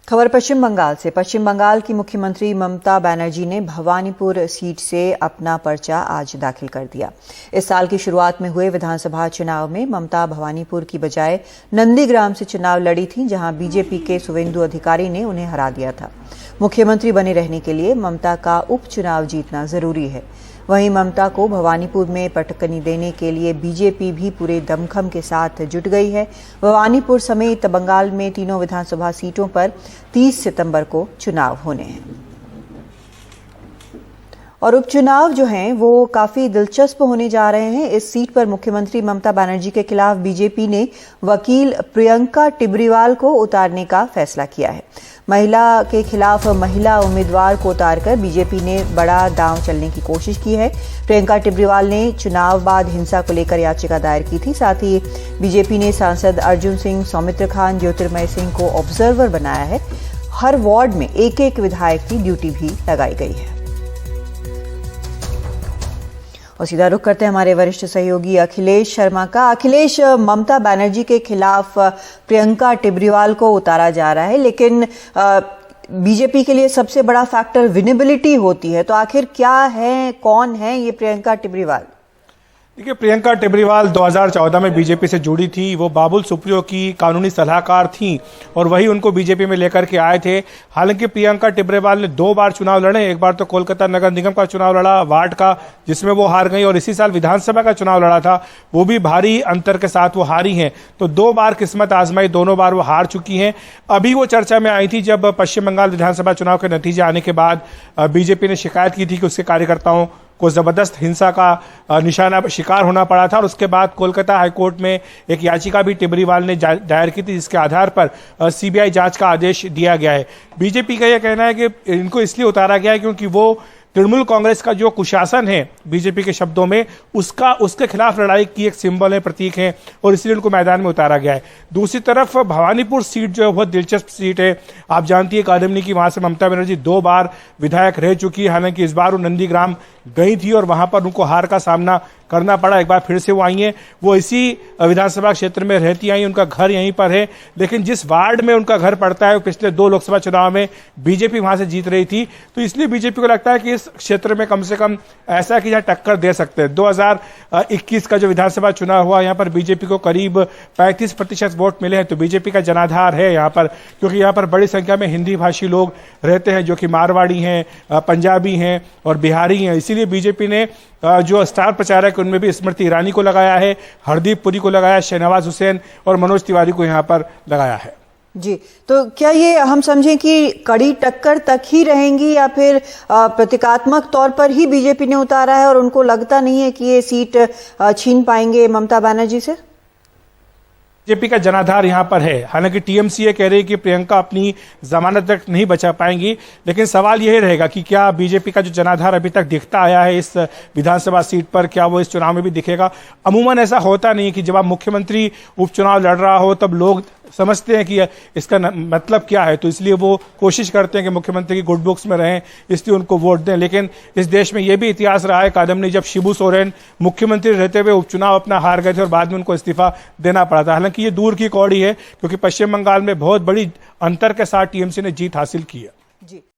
खबर पश्चिम बंगाल से। पश्चिम बंगाल की मुख्यमंत्री ममता बनर्जी ने भवानीपुर सीट से अपना पर्चा आज दाखिल कर दिया। इस साल की शुरुआत में हुए विधानसभा चुनाव में ममता भवानीपुर की बजाय नंदीग्राम से चुनाव लड़ी थी, जहां बीजेपी के सुवेंदु अधिकारी ने उन्हें हरा दिया था। मुख्यमंत्री बने रहने के लिए ममता का उपचुनाव जीतना जरूरी है। वहीं ममता को भवानीपुर में पटकनी देने के लिए बीजेपी भी पूरे दमखम के साथ जुट गई है। भवानीपुर समेत बंगाल में तीनों विधानसभा सीटों पर 30 सितंबर को चुनाव होने हैं और उपचुनाव जो हैं वो काफी दिलचस्प होने जा रहे हैं। इस सीट पर मुख्यमंत्री ममता बनर्जी के खिलाफ बीजेपी ने वकील प्रियंका टिब्रीवाल को उतारने का फैसला किया है। महिला के खिलाफ महिला उम्मीदवार को उतारकर बीजेपी ने बड़ा दांव चलने की कोशिश की है। प्रियंका टिब्रीवाल ने चुनाव बाद हिंसा को लेकर याचिका दायर की थी। साथ ही बीजेपी ने सांसद अर्जुन सिंह, सौमित्र खान, ज्योतिर्मय सिंह को ऑब्जर्वर बनाया है। हर वार्ड में एक एक विधायक की ड्यूटी भी लगाई गई है। और सीधा रुख करते हैं हमारे वरिष्ठ सहयोगी अखिलेश शर्मा का। अखिलेश, ममता बनर्जी के खिलाफ प्रियंका टिब्रीवाल को उतारा जा रहा है, लेकिन बीजेपी के लिए सबसे बड़ा फैक्टर विनेबिलिटी होती है, तो आखिर क्या है, कौन है ये प्रियंका टिब्रीवाल? देखिए, प्रियंका टिब्रीवाल 2014 में बीजेपी से जुड़ी थी। वो बाबुल सुप्रियो की कानूनी सलाहकार थी और वही उनको बीजेपी में लेकर के आए थे। हालांकि प्रियंका टिब्रीवाल ने 2 बार चुनाव लड़े। एक बार तो कोलकाता नगर निगम का चुनाव लड़ा वार्ड का, जिसमें वो हार गई, और इसी साल विधानसभा का चुनाव लड़ा था, वो भी भारी अंतर के साथ वो हारी हैं। तो 2 बार किस्मत आजमाई, दोनों बार वो हार चुकी हैं। अभी वो चर्चा में आई थी जब पश्चिम बंगाल विधानसभा चुनाव के नतीजे आने के बाद बीजेपी ने शिकायत की थी कि उसके कार्यकर्ताओं को जबरदस्त हिंसा का निशाना शिकार होना पड़ा था, और उसके बाद कोलकाता हाईकोर्ट में एक याचिका भी टिब्रीवाल ने दायर की थी, जिसके आधार पर सीबीआई जांच का आदेश दिया गया है। बीजेपी का यह कहना है कि इनको इसलिए उतारा गया है क्योंकि वो तृणमूल कांग्रेस का जो कुशासन है, बीजेपी के शब्दों में, उसके खिलाफ लड़ाई की एक सिंबल है, प्रतीक है, और इसलिए उनको मैदान में उतारा गया है। दूसरी तरफ भवानीपुर सीट जो है बहुत दिलचस्प सीट है। आप जानती है कादम्बनी की वहां से ममता बनर्जी 2 बार विधायक रह चुकी है। हालांकि इस बार वो नंदीग्राम गई थी और वहां पर उनको हार का सामना करना पड़ा। एक बार फिर से वो आई हैं, वो इसी विधानसभा क्षेत्र में रहती आई, उनका घर यहीं पर है, लेकिन जिस वार्ड में उनका घर पड़ता है, पिछले 2 लोकसभा चुनाव में बीजेपी वहां से जीत रही थी। तो इसलिए बीजेपी को लगता है कि इस क्षेत्र में कम से कम ऐसा कि जहां टक्कर दे सकते हैं। 2021 का जो विधानसभा चुनाव हुआ, यहां पर बीजेपी को करीब 35% वोट मिले हैं, तो बीजेपी का जनाधार है यहां पर, क्योंकि यहां पर बड़ी संख्या में हिंदी भाषी लोग रहते हैं, जो कि मारवाड़ी हैं, पंजाबी हैं और बिहारी हैं। इसीलिए बीजेपी ने जो स्टार प्रचारक उनमें भी स्मृति ईरानी को लगाया है, हरदीप पुरी को लगाया, शहनवाज हुसैन और मनोज तिवारी को यहां पर लगाया है। जी, तो क्या ये हम समझें कि कड़ी टक्कर तक ही रहेंगी, या फिर प्रतीकात्मक तौर पर ही बीजेपी ने उतारा है और उनको लगता नहीं है कि ये सीट छीन पाएंगे ममता बनर्जी से? बीजेपी का जनाधार यहां पर है। हालांकि टीएमसी ये कह रही है कि प्रियंका अपनी जमानत तक नहीं बचा पाएंगी, लेकिन सवाल यही रहेगा कि क्या बीजेपी का जो जनाधार अभी तक दिखता आया है इस विधानसभा सीट पर, क्या वो इस चुनाव में भी दिखेगा? अमूमन ऐसा होता नहीं कि जब आप मुख्यमंत्री उपचुनाव लड़ रहा हो तब लोग समझते हैं कि इसका मतलब क्या है, तो इसलिए वो कोशिश करते हैं कि मुख्यमंत्री की गुड बुक्स में रहें, इसलिए उनको वोट दें। लेकिन इस देश में यह भी इतिहास रहा है, कादम्बनी जब शिबू सोरेन मुख्यमंत्री रहते हुए उपचुनाव अपना हार गए थे और बाद में उनको इस्तीफा देना पड़ा था। हालांकि ये दूर की कौड़ी है, क्योंकि पश्चिम बंगाल में बहुत बड़ी अंतर के साथ टीएमसी ने जीत हासिल की है। जी।